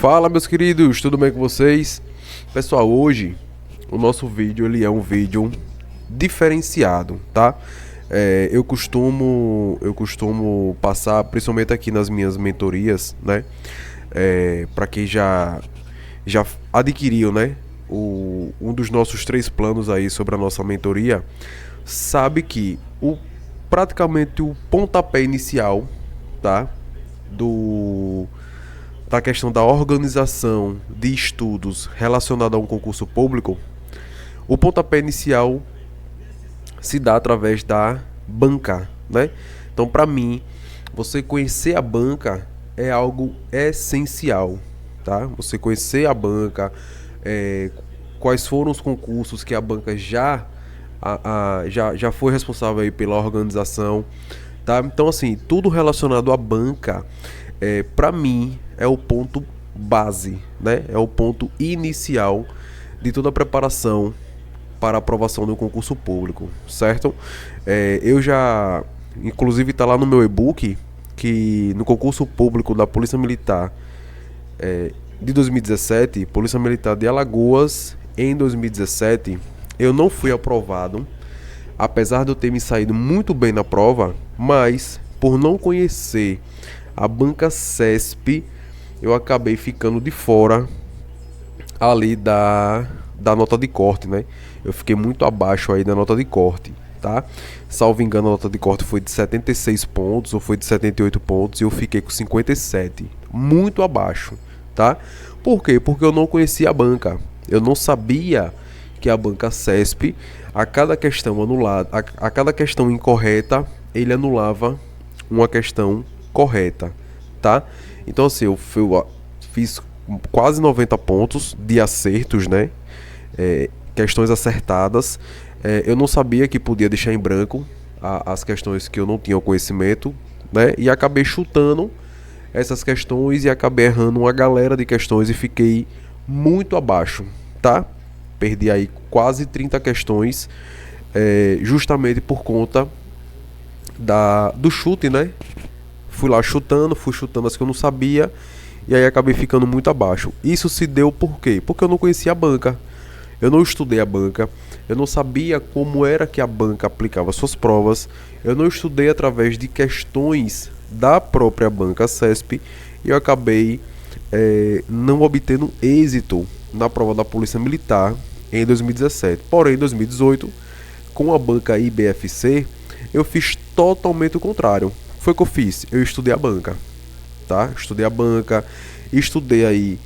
Fala, meus queridos, tudo bem com vocês? Pessoal, hoje o nosso vídeo ele é um vídeo diferenciado, tá? Eu costumo passar, principalmente aqui nas minhas mentorias, né? Para quem já adquiriu, né? Um dos nossos 3 planos aí sobre a nossa mentoria, sabe que praticamente o pontapé inicial, tá? Do da questão da organização de estudos relacionada a um concurso público, o pontapé inicial se dá através da banca, né? Então, para mim, você conhecer a banca é algo essencial, tá? Você conhecer a banca, quais foram os concursos que a banca já foi responsável aí pela organização, tá? Então, assim, tudo relacionado à banca, para mim, é o ponto base, né? É o ponto inicial de toda a preparação para a aprovação de um concurso público, certo? Eu já, inclusive, está lá no meu e-book que no concurso público da Polícia Militar de 2017, Polícia Militar de Alagoas, em 2017, eu não fui aprovado, apesar de eu ter me saído muito bem na prova, mas por não conhecer a banca CESP, eu acabei ficando de fora ali da nota de corte, né? Eu fiquei muito abaixo aí da nota de corte, tá? Salvo engano, a nota de corte foi de 76 pontos ou foi de 78 pontos e eu fiquei com 57, muito abaixo, tá? Por quê? Porque eu não conhecia a banca. Eu não sabia que a banca CESP, a cada questão anulada, a cada questão incorreta, ele anulava uma questão correta, tá? Então, assim, eu fiz quase 90 pontos de acertos, né? Questões acertadas. Eu não sabia que podia deixar em branco as questões que eu não tinha o conhecimento, né? E acabei chutando essas questões e acabei errando uma galera de questões e fiquei muito abaixo, tá? Perdi aí quase 30 questões, justamente por conta do chute, né? Fui chutando as que eu não sabia e aí acabei ficando muito abaixo. Isso se deu por quê? Porque eu não conhecia a banca, eu não estudei a banca, eu não sabia como era que a banca aplicava suas provas, eu não estudei através de questões da própria banca CESP e eu acabei não obtendo êxito na prova da Polícia Militar em 2017. Porém, em 2018, com a banca IBFC, eu fiz totalmente o contrário. Foi o que eu fiz, eu estudei a banca, tá? Estudei a banca, estudei aí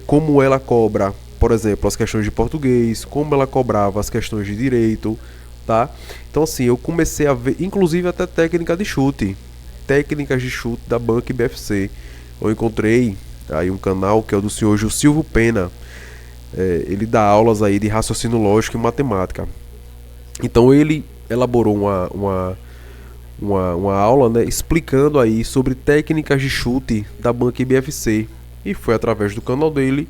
como ela cobra, por exemplo, as questões de português, como ela cobrava as questões de direito, tá? Então, assim, eu comecei a ver, inclusive até técnicas de chute da banca IBFC. Eu encontrei aí um canal que é o do senhor Silvio Pena. Ele dá aulas aí de raciocínio lógico e matemática. Então ele elaborou uma aula, né, explicando aí sobre técnicas de chute da banca IBFC. E foi através do canal dele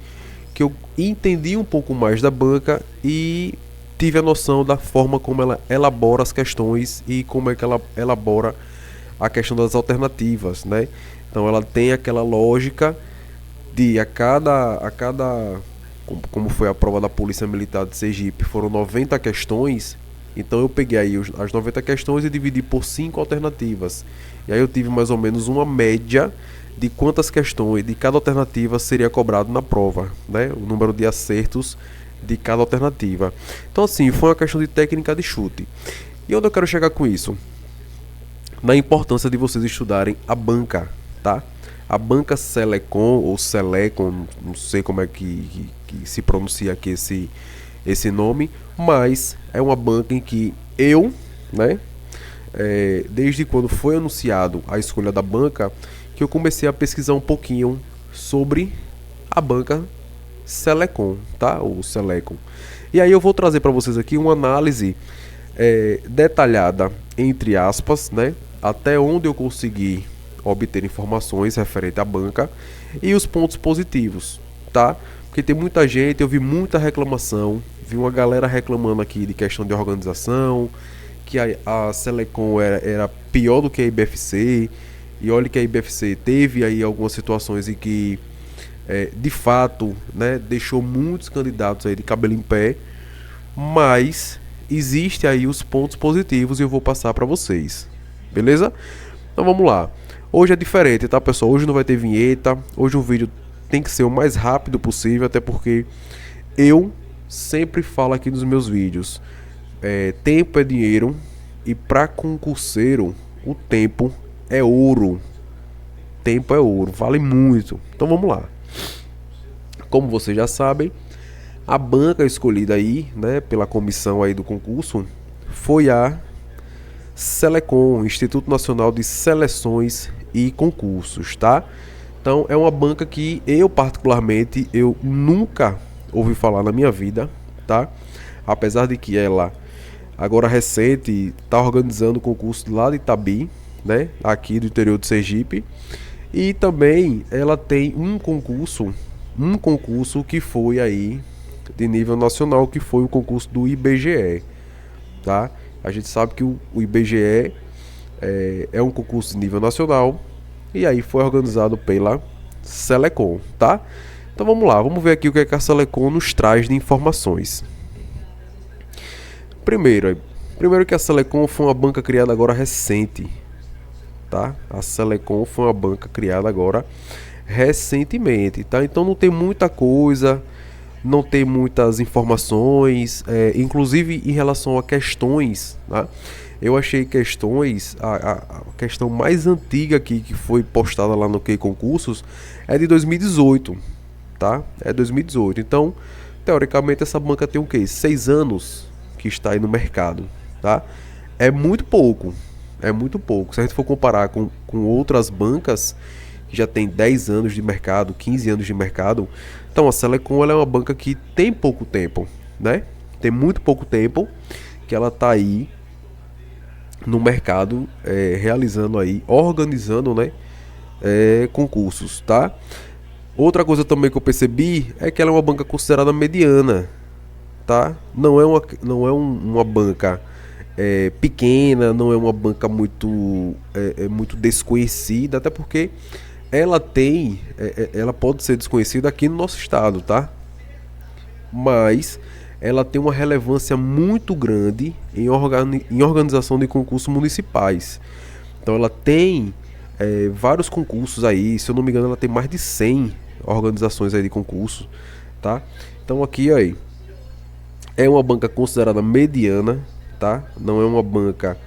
que eu entendi um pouco mais da banca e tive a noção da forma como ela elabora as questões e como é que ela elabora a questão das alternativas, né? Então ela tem aquela lógica de como foi a prova da Polícia Militar de Sergipe, foram 90 questões. Então eu peguei aí as 90 questões e dividi por 5 alternativas. E aí eu tive mais ou menos uma média de quantas questões de cada alternativa seria cobrado na prova, né? O número de acertos de cada alternativa. Então, assim, foi uma questão de técnica de chute. E onde eu quero chegar com isso? Na importância de vocês estudarem a banca, tá? A banca Selecon ou Selecon, não sei como é que se pronuncia aqui esse nome, mas é uma banca em que eu, né, desde quando foi anunciado a escolha da banca, que eu comecei a pesquisar um pouquinho sobre a banca Selecon, tá? Ou Selecon. E aí eu vou trazer para vocês aqui uma análise detalhada, entre aspas, né, até onde eu consegui obter informações referente à banca e os pontos positivos, tá? Porque tem muita gente, eu vi muita reclamação, vi uma galera reclamando aqui de questão de organização, que a Selecon era pior do que a IBFC, e olha que a IBFC teve aí algumas situações em que de fato, né, deixou muitos candidatos aí de cabelo em pé, mas existe aí os pontos positivos e eu vou passar para vocês, beleza? Então vamos lá. Hoje é diferente, tá, pessoal? Hoje não vai ter vinheta, hoje o vídeo tem que ser o mais rápido possível, até porque eu sempre falo aqui nos meus vídeos, tempo é dinheiro e para concurseiro o tempo é ouro. Tempo é ouro, vale muito. Então vamos lá. Como vocês já sabem, a banca escolhida aí, né, pela comissão aí do concurso foi a Selecon, Instituto Nacional de Seleções e Concursos, tá? Então é uma banca que eu particularmente eu nunca ouvi falar na minha vida, tá? Apesar de que ela agora recente está organizando o concurso lá de Itabi, né, aqui do interior de Sergipe, e também ela tem um concurso que foi aí de nível nacional, que foi o concurso do IBGE, tá? A gente sabe que o IBGE é um concurso de nível nacional e aí foi organizado pela Selecon, tá? Então vamos lá, vamos ver aqui o que a Selecon nos traz de informações. Primeiro que a Selecon foi uma banca criada agora recente, tá? A Selecon foi uma banca criada agora recentemente, tá? Então não tem muita coisa, não tem muitas informações, inclusive em relação a questões, tá? Eu achei questões, a questão mais antiga aqui que foi postada lá no Que Concursos é de 2018, tá? É 2018. Então, teoricamente essa banca tem o quê? 6 anos que está aí no mercado, tá? É muito pouco. É muito pouco. Se a gente for comparar com outras bancas que já tem 10 anos de mercado, 15 anos de mercado, então a Selecon ela é uma banca que tem pouco tempo, né? Tem muito pouco tempo que ela está aí no mercado, realizando aí, organizando, né, concursos, tá? Outra coisa também que eu percebi é que ela é uma banca considerada mediana, tá? Não é uma banca pequena, não é uma banca muito desconhecida, até porque ela pode ser desconhecida aqui no nosso estado, tá? Mas ela tem uma relevância muito grande em organização de concursos municipais. Então ela tem vários concursos aí, se eu não me engano ela tem mais de 100 organizações aí de concurso, tá? Então aqui aí é uma banca considerada mediana, tá? Não é uma banca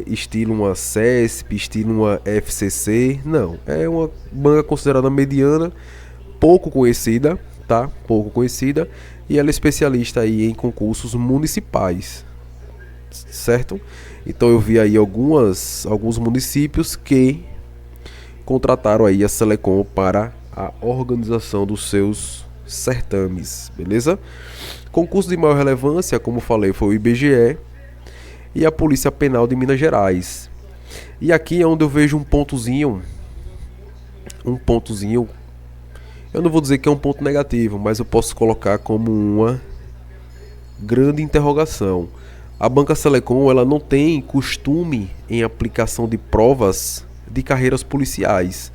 estilo uma CESP, estilo uma FCC, não. É uma banca considerada mediana, pouco conhecida, tá? Pouco conhecida, e ela é especialista aí em concursos municipais, certo? Então eu vi aí alguns municípios que contrataram aí a Selecon para a organização dos seus certames, beleza? Concurso de maior relevância, como falei, foi o IBGE e a Polícia Penal de Minas Gerais. E aqui é onde eu vejo um pontozinho, eu não vou dizer que é um ponto negativo, mas eu posso colocar como uma grande interrogação. A banca Selecon ela não tem costume em aplicação de provas de carreiras policiais,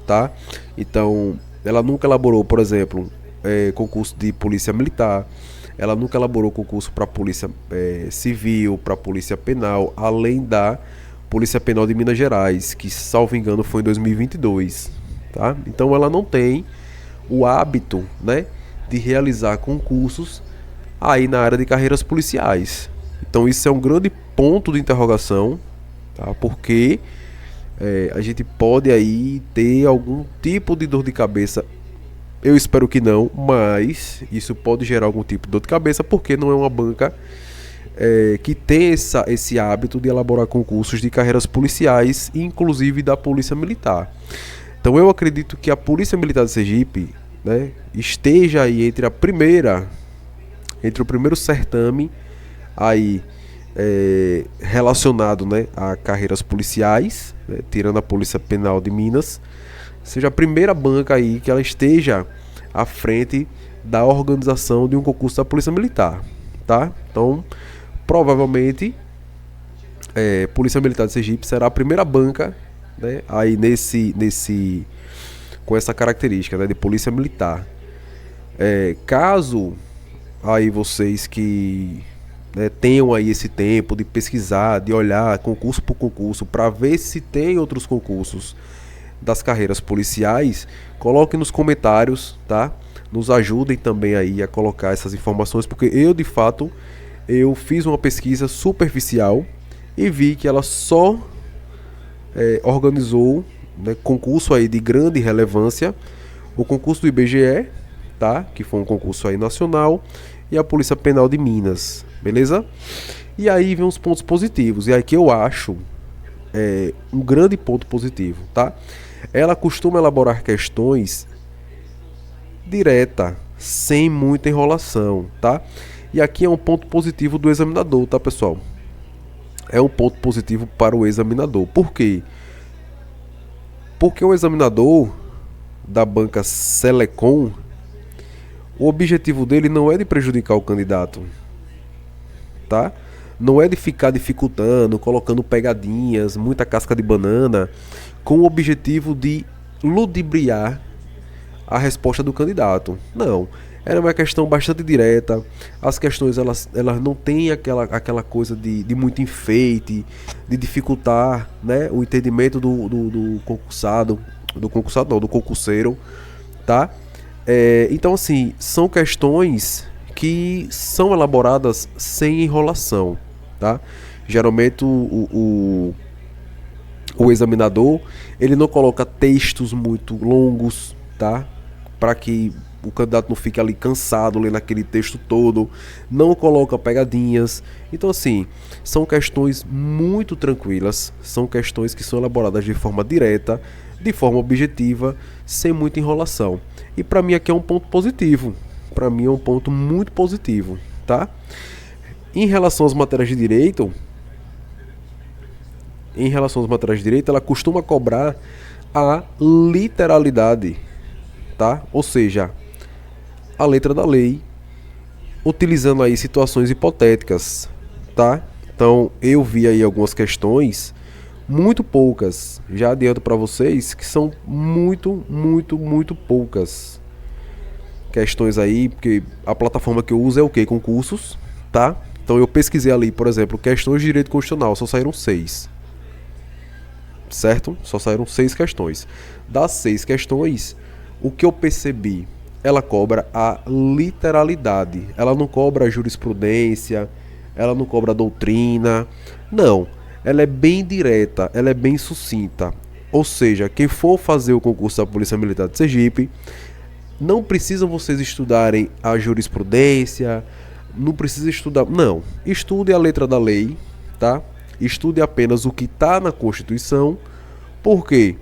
tá? Então, ela nunca elaborou, por exemplo, concurso de polícia militar. Ela nunca elaborou concurso para polícia civil, para polícia penal, além da Polícia Penal de Minas Gerais, que, salvo engano, foi em 2022, tá? Então, ela não tem o hábito, né, de realizar concursos aí na área de carreiras policiais. Então, isso é um grande ponto de interrogação, tá? Porque a gente pode aí ter algum tipo de dor de cabeça. Eu espero que não, mas isso pode gerar algum tipo de dor de cabeça, porque não é uma banca que tem esse hábito de elaborar concursos de carreiras policiais, inclusive da Polícia Militar. Então eu acredito que a Polícia Militar de Sergipe, né, esteja aí entre o primeiro certame aí relacionado, né, a carreiras policiais, né, tirando a Polícia Penal de Minas, seja a primeira banca aí que ela esteja à frente da organização de um concurso da Polícia Militar, tá? Então, provavelmente, Polícia Militar de Sergipe será a primeira banca, né, aí nesse com essa característica, né, de polícia militar. Caso aí vocês que, né, tenham aí esse tempo de pesquisar, de olhar concurso por concurso, para ver se tem outros concursos das carreiras policiais, coloquem nos comentários, tá? Nos ajudem também aí a colocar essas informações, porque eu, de fato, eu fiz uma pesquisa superficial e vi que ela só organizou, né, concurso aí de grande relevância, o concurso do IBGE, tá? Que foi um concurso aí nacional, e a Polícia Penal de Minas, beleza? E aí vem os pontos positivos, e aí que eu acho um grande ponto positivo, tá? Ela costuma elaborar questões direta, sem muita enrolação, tá? E aqui é um ponto positivo do examinador, tá, pessoal? É um ponto positivo para o examinador. Por quê? Porque o examinador da banca Selecom, o objetivo dele não é de prejudicar o candidato, tá? Não é de ficar dificultando, colocando pegadinhas, muita casca de banana, com o objetivo de ludibriar a resposta do candidato. Não, era uma questão bastante direta. As questões elas não têm aquela coisa de muito enfeite, de dificultar, né, o entendimento do concursado, do concurseiro, tá? Então, assim, são questões que são elaboradas sem enrolação, tá? Geralmente o examinador, ele não coloca textos muito longos, tá? Para que o candidato não fique ali cansado lendo aquele texto todo, não coloca pegadinhas. Então, assim, são questões muito tranquilas, são questões que são elaboradas de forma direta, de forma objetiva, sem muita enrolação. E para mim aqui é um ponto positivo, para mim é um ponto muito positivo, tá? Em relação às matérias de direito, ela costuma cobrar a literalidade, tá? Ou seja, a letra da lei, utilizando aí situações hipotéticas, tá? Então, eu vi aí algumas questões, muito poucas, já adianto para vocês que são muito poucas questões aí, porque a plataforma que eu uso é o quê? Concursos, tá? Então eu pesquisei ali, por exemplo, questões de direito constitucional, só saíram 6. Certo? Só saíram 6 questões. Das 6 questões, o que eu percebi, ela cobra a literalidade. Ela não cobra a jurisprudência, ela não cobra a doutrina. Não, ela é bem direta, ela é bem sucinta. Ou seja, quem for fazer o concurso da Polícia Militar de Sergipe, não precisam vocês estudarem a jurisprudência, não precisa estudar, não. Estude a letra da lei, tá? Estude apenas o que está na Constituição. Por quê?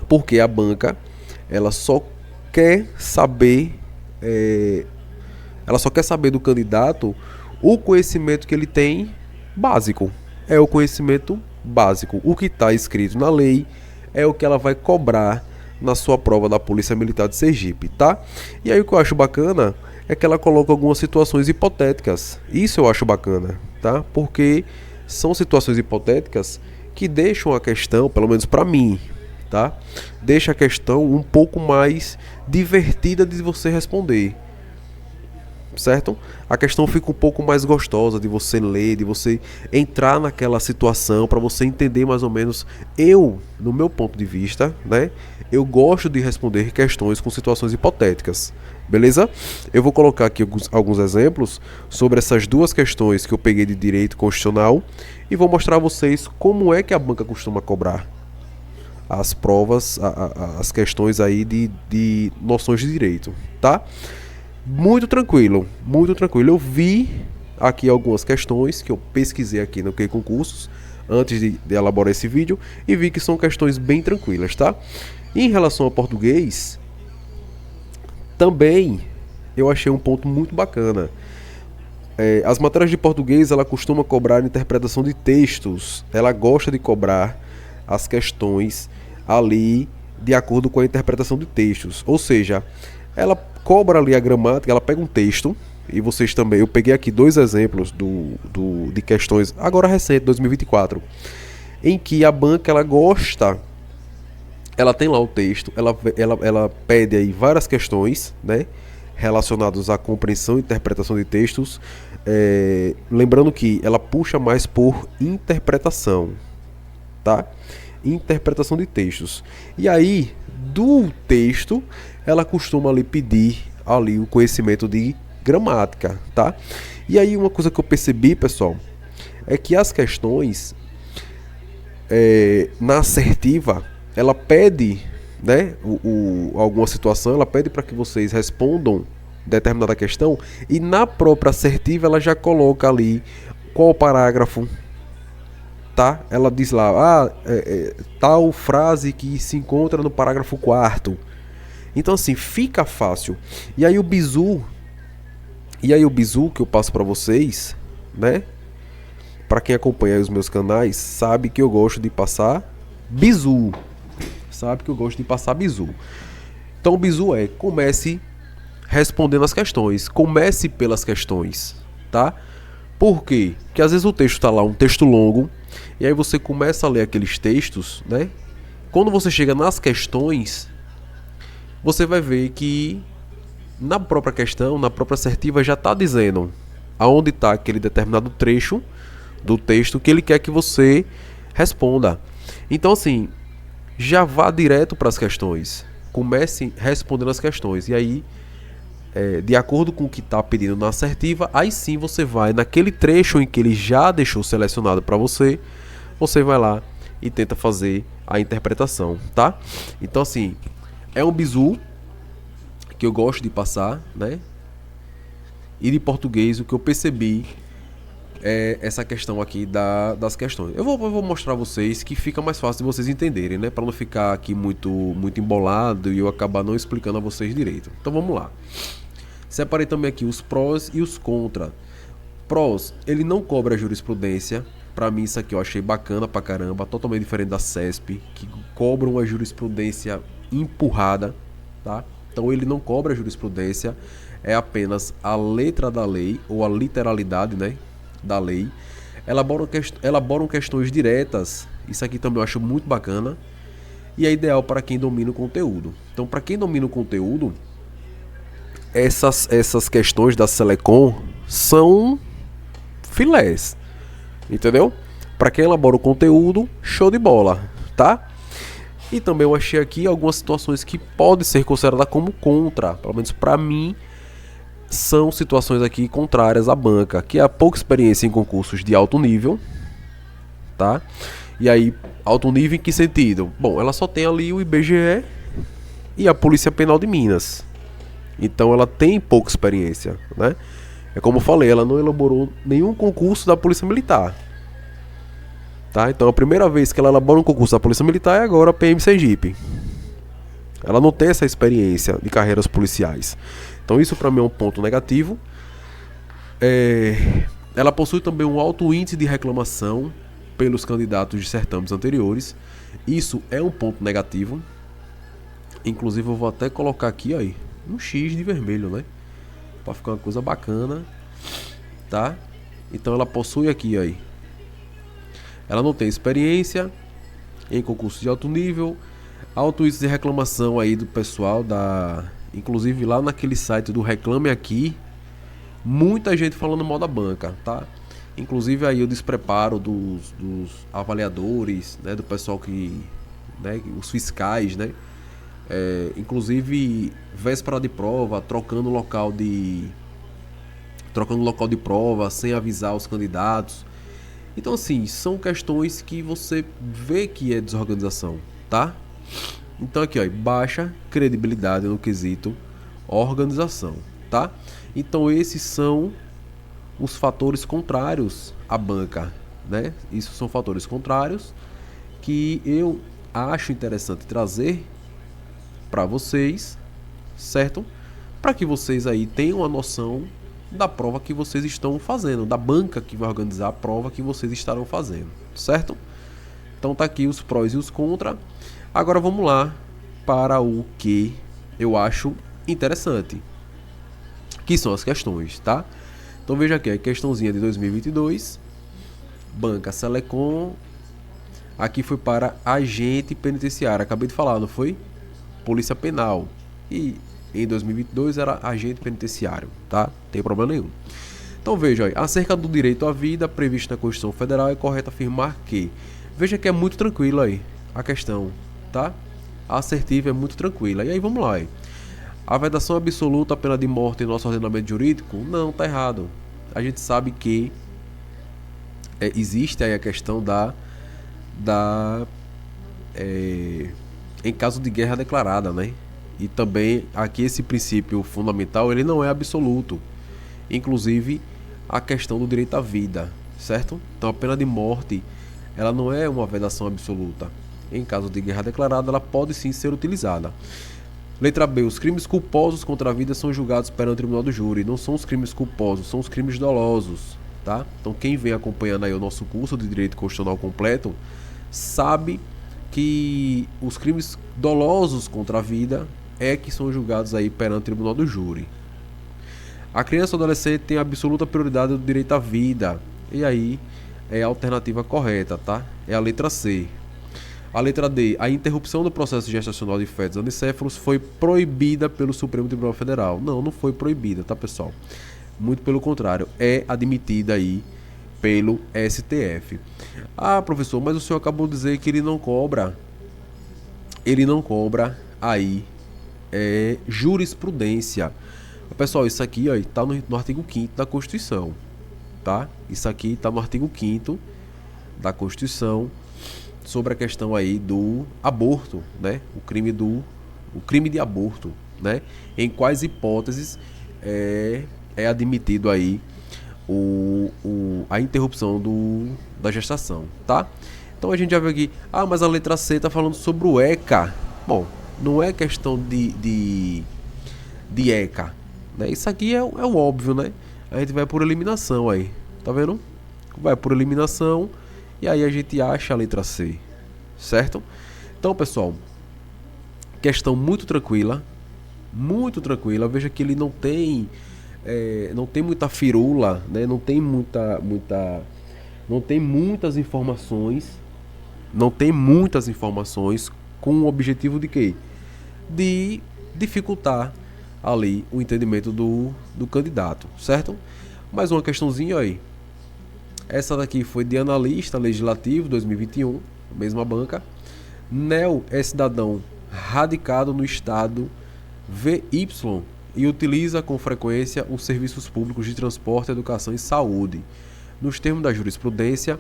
Porque a banca, ela só quer saber do candidato o conhecimento que ele tem básico. É o conhecimento básico. O que está escrito na lei é o que ela vai cobrar na sua prova da Polícia Militar de Sergipe, tá? E aí o que eu acho bacana é que ela coloca algumas situações hipotéticas. Isso eu acho bacana, tá? Porque são situações hipotéticas que deixam a questão, pelo menos para mim, tá? Deixa a questão um pouco mais divertida de você responder, certo? A questão fica um pouco mais gostosa de você ler, de você entrar naquela situação, para você entender mais ou menos. No meu ponto de vista, né? Eu gosto de responder questões com situações hipotéticas, beleza? Eu vou colocar aqui alguns exemplos sobre essas duas questões que eu peguei de direito constitucional e vou mostrar a vocês como é que a banca costuma cobrar as provas, as questões aí de noções de direito, tá? Muito tranquilo, muito tranquilo. Eu vi aqui algumas questões que eu pesquisei aqui no Concursos antes de elaborar esse vídeo e vi que são questões bem tranquilas, tá? Em relação ao português, também eu achei um ponto muito bacana. As matérias de português, ela costuma cobrar interpretação de textos. Ela gosta de cobrar as questões ali de acordo com a interpretação de textos. Ou seja, ela cobra ali a gramática, ela pega um texto, e vocês também, eu peguei aqui 2 exemplos de questões, agora recente, 2024, em que a banca ela gosta ela tem lá o texto, ela pede aí várias questões, né, relacionadas à compreensão e interpretação de textos. Lembrando que ela puxa mais por interpretação, tá? Interpretação de textos. E aí, do texto, ela costuma ali pedir ali o conhecimento de gramática, tá? E aí uma coisa que eu percebi, pessoal, é que as questões na assertiva, ela pede, né, alguma situação, ela pede para que vocês respondam determinada questão, e na própria assertiva ela já coloca ali qual parágrafo, tá? Ela diz lá, tal frase que se encontra no parágrafo 4º. Então assim, fica fácil. E aí o bizu que eu passo para vocês, né? Para quem acompanha os meus canais, sabe que eu gosto de passar bizu. Então o bizu comece respondendo as questões. Comece pelas questões, tá? Por quê? Porque às vezes o texto está lá, um texto longo, e aí você começa a ler aqueles textos, né? Quando você chega nas questões, você vai ver que na própria questão, na própria assertiva, já está dizendo aonde está aquele determinado trecho do texto que ele quer que você responda. Então assim, já vá direto para as questões. Comece respondendo as questões. E aí, de acordo com o que está pedindo na assertiva, aí sim você vai naquele trecho em que ele já deixou selecionado para você, você vai lá e tenta fazer a interpretação, tá? Então assim, é um bizu que eu gosto de passar, né? E de português, o que eu percebi essa questão aqui das questões. Eu vou mostrar a vocês que fica mais fácil de vocês entenderem, né? Para não ficar aqui muito embolado e eu acabar não explicando a vocês direito. Então vamos lá. Separei também aqui os prós e os contra. Prós, ele não cobra jurisprudência. Para mim isso aqui eu achei bacana pra caramba. Totalmente diferente da CESP, que cobra uma jurisprudência empurrada, tá? Então ele não cobra jurisprudência. É apenas a letra da lei, ou a literalidade, né, da lei. Elaboram questões diretas. Isso aqui também eu acho muito bacana. E é ideal para quem domina o conteúdo. Então, para quem domina o conteúdo, essas questões da Selecom são filés, entendeu? Para quem elabora o conteúdo, show de bola, tá? E também eu achei aqui algumas situações que podem ser consideradas como contra, pelo menos para mim. São situações aqui contrárias à banca, que há pouca experiência em concursos de alto nível, tá? E aí, alto nível em que sentido? Bom, ela só tem ali o IBGE e a Polícia Penal de Minas. Então ela tem pouca experiência, né? É como eu falei, ela não elaborou nenhum concurso da Polícia Militar, tá? Então a primeira vez que ela elabora um concurso da Polícia Militar é agora a PM Sergipe. Ela não tem essa experiência de carreiras policiais. Então isso para mim é um ponto negativo. Ela possui também um alto índice de reclamação pelos candidatos de certames anteriores. Isso é um ponto negativo. Inclusive eu vou até colocar aqui, ó, um X de vermelho, né? Para ficar uma coisa bacana, tá? Então ela possui aqui, ó, ela não tem experiência em concursos de alto nível. Alto índice de reclamação aí do pessoal inclusive lá naquele site do Reclame Aqui, muita gente falando mal da banca, tá? Inclusive aí o despreparo dos avaliadores, né? Do pessoal que, né? Os fiscais, né? Inclusive véspera de prova, trocando local de prova sem avisar os candidatos. Então assim, são questões que você vê que é desorganização, tá? Então aqui, ó, baixa credibilidade no quesito organização, tá? Então esses são os fatores contrários à banca, né? Isso são fatores contrários que eu acho interessante trazer para vocês, certo? Para que vocês aí tenham a noção da prova que vocês estão fazendo, da banca que vai organizar a prova que vocês estarão fazendo, certo? Então tá aqui os prós e os contra. Agora vamos lá para o que eu acho interessante, que são as questões, tá? Então veja aqui a questãozinha de 2022, Banca Selecom, Aqui foi para agente penitenciário. Acabei de falar, não foi? Polícia Penal. E em 2022 era agente penitenciário, tá? Não tem problema nenhum. Então veja aí, acerca do direito à vida previsto na Constituição Federal, é correto afirmar que... Veja que é muito tranquilo aí a questão, tá? A assertiva é muito tranquila. E aí vamos lá aí. A vedação absoluta à pena de morte em nosso ordenamento jurídico? Não, tá errado. A gente sabe que existe aí a questão em caso de guerra declarada, né? E também aqui esse princípio fundamental, ele não é absoluto. Inclusive a questão do direito à vida, certo? Então a pena de morte, ela não é uma vedação absoluta. Em caso de guerra declarada, ela pode sim ser utilizada. Letra B. Os crimes culposos contra a vida são julgados perante o tribunal do júri. Não são os crimes culposos, são os crimes dolosos, tá? Então quem vem acompanhando aí o nosso curso de Direito Constitucional completo sabe que os crimes dolosos contra a vida é que são julgados aí perante o tribunal do júri. A criança ou adolescente tem absoluta prioridade do direito à vida. E aí é a alternativa correta, tá? É a letra C. A letra D. A interrupção do processo gestacional de fetos anicéfalos foi proibida pelo Supremo Tribunal Federal. Não, não foi proibida, tá, pessoal? Muito pelo contrário, é admitida aí pelo STF. Ah, professor, mas o senhor acabou de dizer que ele não cobra aí jurisprudência. Pessoal, isso aqui está no artigo 5º da Constituição, tá? Isso aqui está no artigo 5º da Constituição sobre a questão aí do aborto, né? O crime de aborto, né? Em quais hipóteses é admitido aí a interrupção da gestação, tá? Então a gente já viu aqui, mas a letra C está falando sobre o ECA. Bom, não é questão de ECA, né? Isso aqui é o óbvio, né? A gente vai por eliminação aí, tá vendo? Vai por eliminação e aí a gente acha a letra C, certo? Então, pessoal, questão muito tranquila, veja que ele não tem muita firula, né? Não tem muitas informações com o objetivo de quê? De dificultar ali o entendimento do candidato, certo? Mais uma questãozinha aí. Essa daqui foi de analista legislativo 2021, mesma banca. Nel é cidadão radicado no estado VY e utiliza com frequência os serviços públicos de transporte, educação e saúde. Nos termos da jurisprudência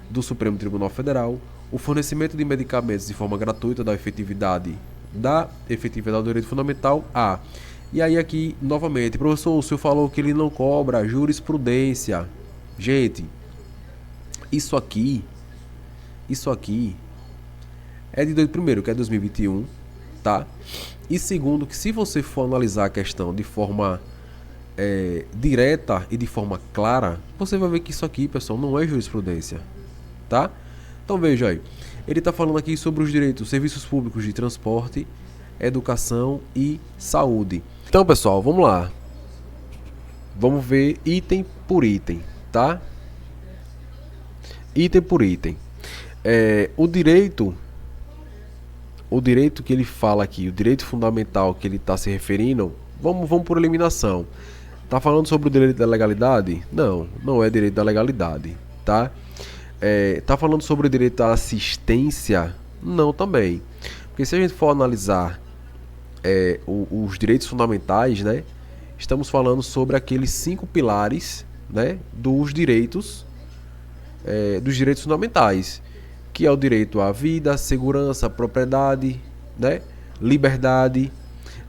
do Supremo Tribunal Federal, o fornecimento de medicamentos de forma gratuita da efetividade do direito fundamental A. E aí aqui, novamente, professor, o senhor falou que ele não cobra jurisprudência. Gente, isso aqui é primeiro, que é 2021, tá? E segundo, que se você for analisar a questão de forma direta e de forma clara, você vai ver que isso aqui, pessoal, não é jurisprudência, tá? Então veja aí, ele está falando aqui sobre os direitos, serviços públicos de transporte, educação e saúde. Então, pessoal, vamos lá. Vamos ver item por item, tá? Item por item. O direito que ele fala aqui, o direito fundamental que ele está se referindo, vamos por eliminação. Tá falando sobre o direito da legalidade? Não, não é direito da legalidade, tá? Tá falando sobre o direito à assistência? Não, também. Porque se a gente for analisar os direitos fundamentais, né? Estamos falando sobre aqueles 5 pilares, né? Dos direitos fundamentais, que é o direito à vida, segurança, propriedade, né? Liberdade.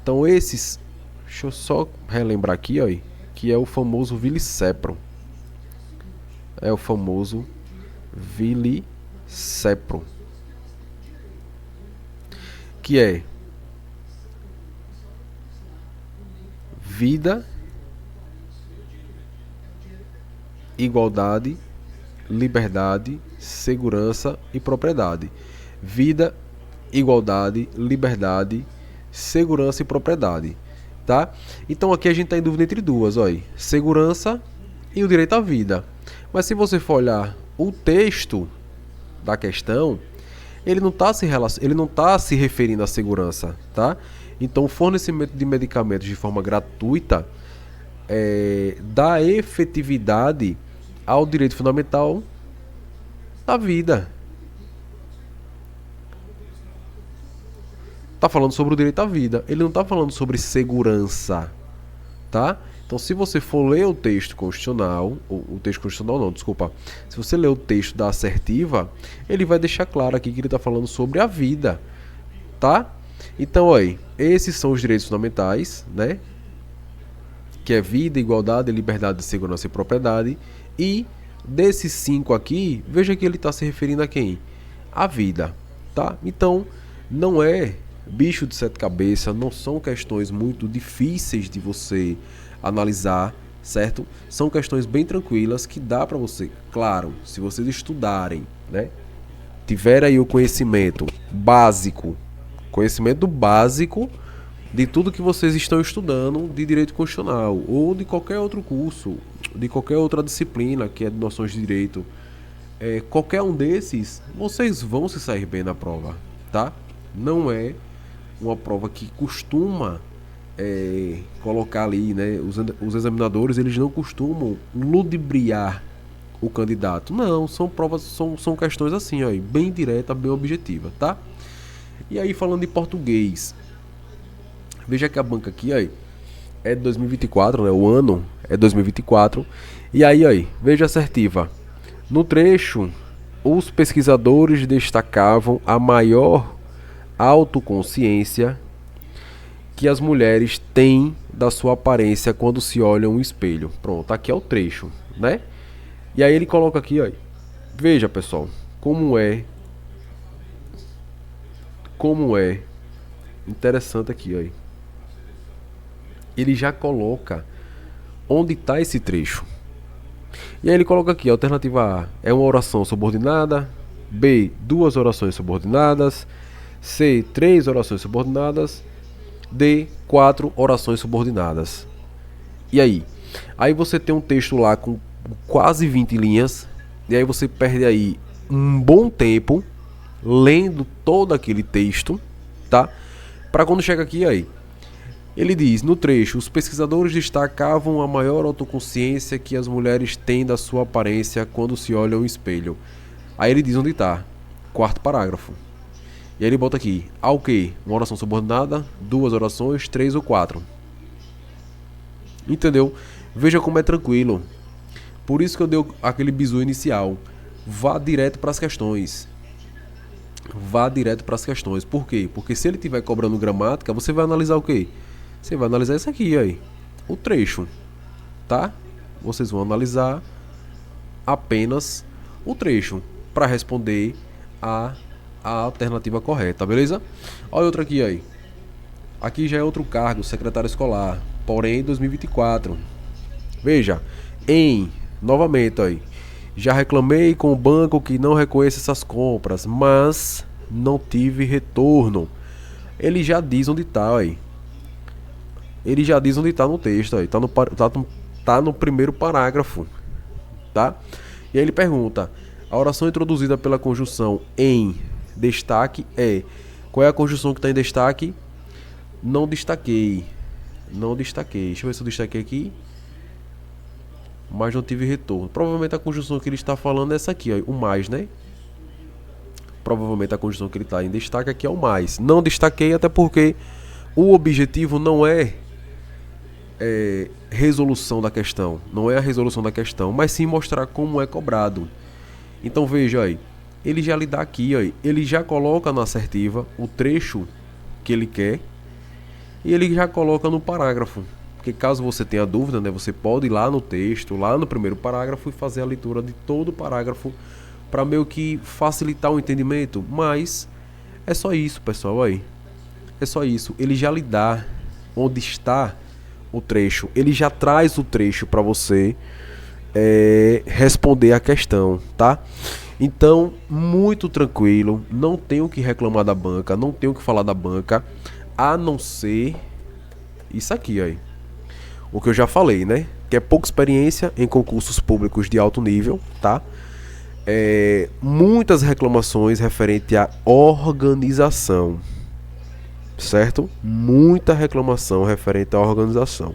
Então esses, deixa eu só relembrar aqui, ó, que é o famoso vili ceprum. É o famoso vili ceprum, que é vida, igualdade, liberdade, segurança e propriedade. Vida, igualdade, liberdade, segurança e propriedade, tá? Então aqui a gente está em dúvida entre duas, ó, segurança e o direito à vida. Mas se você for olhar o texto da questão, ele não tá se referindo à segurança, tá? Então, o fornecimento de medicamentos de forma gratuita dá efetividade ao direito fundamental da vida. Tá falando sobre o direito à vida. Ele não tá falando sobre segurança, tá? Então, se você for ler o texto constitucional, o texto constitucional não, desculpa. Se você ler o texto da assertiva, ele vai deixar claro aqui que ele tá falando sobre a vida, tá? Então, olha, esses são os direitos fundamentais, né? Que é vida, igualdade, liberdade, segurança e propriedade. E desses 5 aqui, veja que ele está se referindo a quem? A vida, tá? Então, não é bicho de 7 cabeças, não são questões muito difíceis de você analisar, certo? São questões bem tranquilas que dá para você, claro, se vocês estudarem, né? Tiver aí o conhecimento básico de tudo que vocês estão estudando de direito constitucional ou de qualquer outro curso, de qualquer outra disciplina que é de noções de direito, qualquer um desses, vocês vão se sair bem na prova, tá? Não é uma prova que costuma colocar ali, né? Os examinadores, eles não costumam ludibriar o candidato. Não, são provas, são questões assim, ó, bem direta, bem objetiva, tá? E aí, falando de português, veja que a banca aqui, ó, é de 2024, né? O ano é 2024. E aí, ó, veja a assertiva. No trecho, os pesquisadores destacavam a maior autoconsciência que as mulheres têm da sua aparência quando se olham no espelho. Pronto, aqui é o trecho, né? E aí ele coloca aqui, ó. Veja, pessoal, como é interessante aqui, ó. Ele já coloca onde está esse trecho. E aí ele coloca aqui, alternativa A é uma oração subordinada, B, 2 orações subordinadas, C, 3 orações subordinadas, D, 4 orações subordinadas. E aí? Aí você tem um texto lá com quase 20 linhas, e aí você perde aí um bom tempo lendo todo aquele texto, tá? Para quando chega aqui, aí ele diz, no trecho, os pesquisadores destacavam a maior autoconsciência que as mulheres têm da sua aparência quando se olham no espelho. Aí ele diz onde está, 4º parágrafo. E aí ele bota aqui, ao que? Uma oração subordinada, 2 orações, 3 ou 4. Entendeu? Veja como é tranquilo. Por isso que eu dei aquele bizu inicial. Vá direto para as questões. Vá direto para as questões. Por quê? Porque se ele estiver cobrando gramática, você vai analisar o quê? Você vai analisar isso aqui, aí, o trecho, tá? Vocês vão analisar apenas o trecho para responder a alternativa correta, beleza? Olha outra aqui, aí. Aqui já é outro cargo, secretário escolar, porém em 2024. Veja, novamente, aí, já reclamei com o banco que não reconhece essas compras, mas não tive retorno. Ele já diz onde está, aí. Ele já diz onde está no texto, aí. Tá no primeiro parágrafo, tá? E aí ele pergunta, a oração introduzida pela conjunção em destaque é... Qual é a conjunção que está em destaque? Não destaquei. Deixa eu ver se eu destaquei aqui. Mas não tive retorno. Provavelmente a conjunção que ele está falando é essa aqui, ó, o mais, né? Provavelmente a conjunção que ele está em destaque aqui é o mais. Não destaquei até porque o objetivo não é resolução da questão. Não é a resolução da questão, mas sim mostrar como é cobrado. Então veja aí. Ele já lhe dá aqui, ó, ele já coloca na assertiva o trecho que ele quer e ele já coloca no parágrafo. Porque caso você tenha dúvida, né, você pode ir lá no texto, lá no primeiro parágrafo e fazer a leitura de todo o parágrafo para meio que facilitar o entendimento. Mas é só isso, pessoal, aí. É só isso. Ele já lhe dá onde está o trecho. Ele já traz o trecho para você responder a questão, tá? Então, muito tranquilo. Não tenho que reclamar da banca, não tenho que falar da banca, a não ser isso aqui, aí. O que eu já falei, né? Que é pouca experiência em concursos públicos de alto nível, tá? muitas reclamações referente à organização, certo? Muita reclamação referente à organização.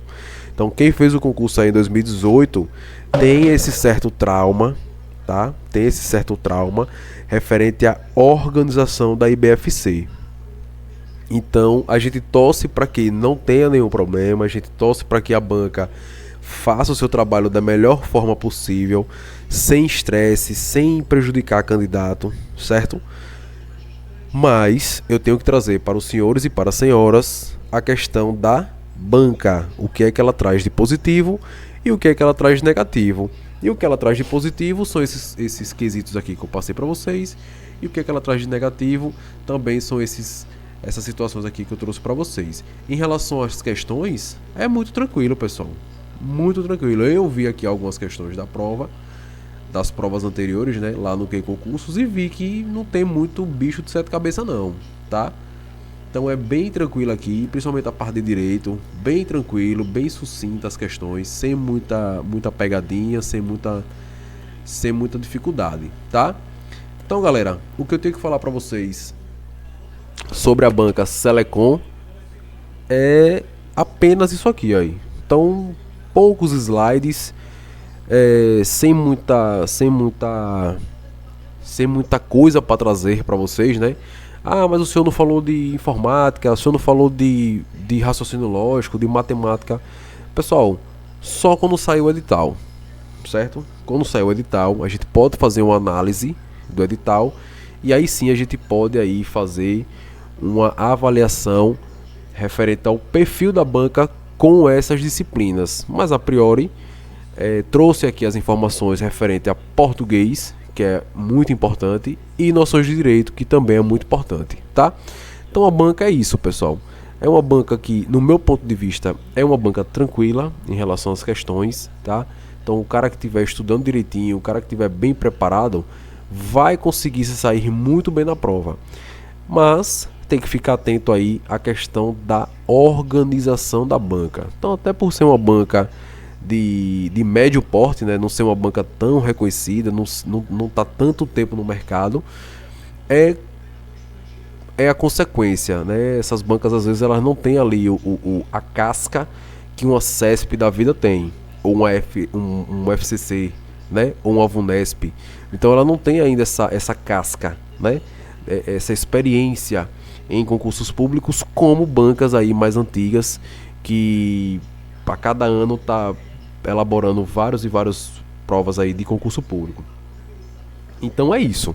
Então, quem fez o concurso aí em 2018 tem esse certo trauma, tá? Tem esse certo trauma referente à organização da IBFC. Então, a gente torce para que não tenha nenhum problema, a gente torce para que a banca faça o seu trabalho da melhor forma possível, sem estresse, sem prejudicar candidato, certo? Mas eu tenho que trazer para os senhores e para as senhoras a questão da banca, o que é que ela traz de positivo e o que é que ela traz de negativo. E o que ela traz de positivo são esses quesitos aqui que eu passei para vocês, e o que é que ela traz de negativo também são essas situações aqui que eu trouxe para vocês. Em relação às questões, é muito tranquilo, pessoal. Muito tranquilo. Eu vi aqui algumas questões das provas anteriores, né, lá no Concursos, e vi que não tem muito bicho de sete cabeças não, tá? Então é bem tranquilo aqui, principalmente a parte de direito, bem tranquilo, bem sucinta as questões, sem muita pegadinha, sem muita dificuldade, tá? Então, galera, o que eu tenho que falar para vocês sobre a banca Selecom é apenas isso aqui aí. Então, poucos slides, sem muita coisa para trazer para vocês, né? Ah, mas o senhor não falou de informática, o senhor não falou de raciocínio lógico, de matemática. Pessoal, só quando sair o edital, certo? Quando sair o edital, a gente pode fazer uma análise do edital e aí sim a gente pode aí fazer uma avaliação referente ao perfil da banca com essas disciplinas. Mas a priori, trouxe aqui as informações referente a português, que é muito importante, e noções de direito, que também é muito importante, tá? Então a banca é isso, pessoal. É uma banca que, no meu ponto de vista, é uma banca tranquila em relação às questões, tá? Então o cara que estiver estudando direitinho, o cara que estiver bem preparado, vai conseguir se sair muito bem na prova. Mas tem que ficar atento aí à questão da organização da banca. Então, até por ser uma banca de médio porte, né, não ser uma banca tão reconhecida, não tá tanto tempo no mercado, é a consequência, né? Essas bancas às vezes elas não têm ali a casca que uma CESP da vida tem, ou um FCC, né, ou uma VUNESP. Então ela não tem ainda essa casca, né, essa experiência em concursos públicos, como bancas aí mais antigas que a cada ano tá elaborando várias provas aí de concurso público. Então é isso.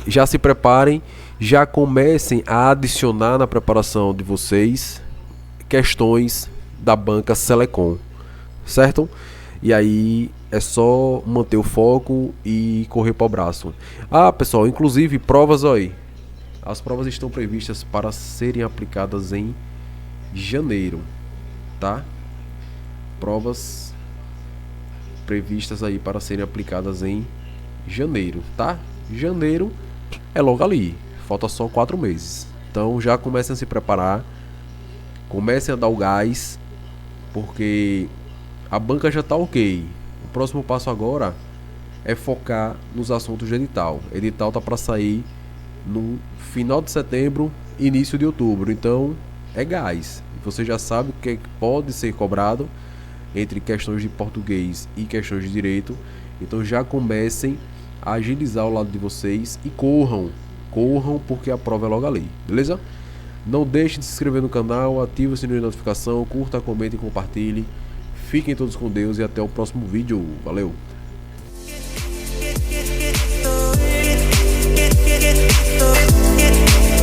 Já se preparem, já comecem a adicionar na preparação de vocês questões da banca Selecom, certo? E aí é só manter o foco e correr para o braço. Ah, pessoal, inclusive provas aí. As provas estão previstas para serem aplicadas em janeiro, tá? Provas previstas aí para serem aplicadas em janeiro, tá? Janeiro é logo ali, falta só 4 meses. Então já comecem a se preparar, comecem a dar o gás, porque a banca já está ok. O próximo passo agora é focar nos assuntos de edital. O edital tá para sair no final de setembro, início de outubro. Então é gás. Você já sabe o que pode ser cobrado entre questões de português e questões de direito. Então já comecem a agilizar o lado de vocês e corram porque a prova é logo ali, beleza? Não deixe de se inscrever no canal, ative o sininho de notificação, curta, comente e compartilhe. Fiquem todos com Deus e até o próximo vídeo. Valeu! Yeah.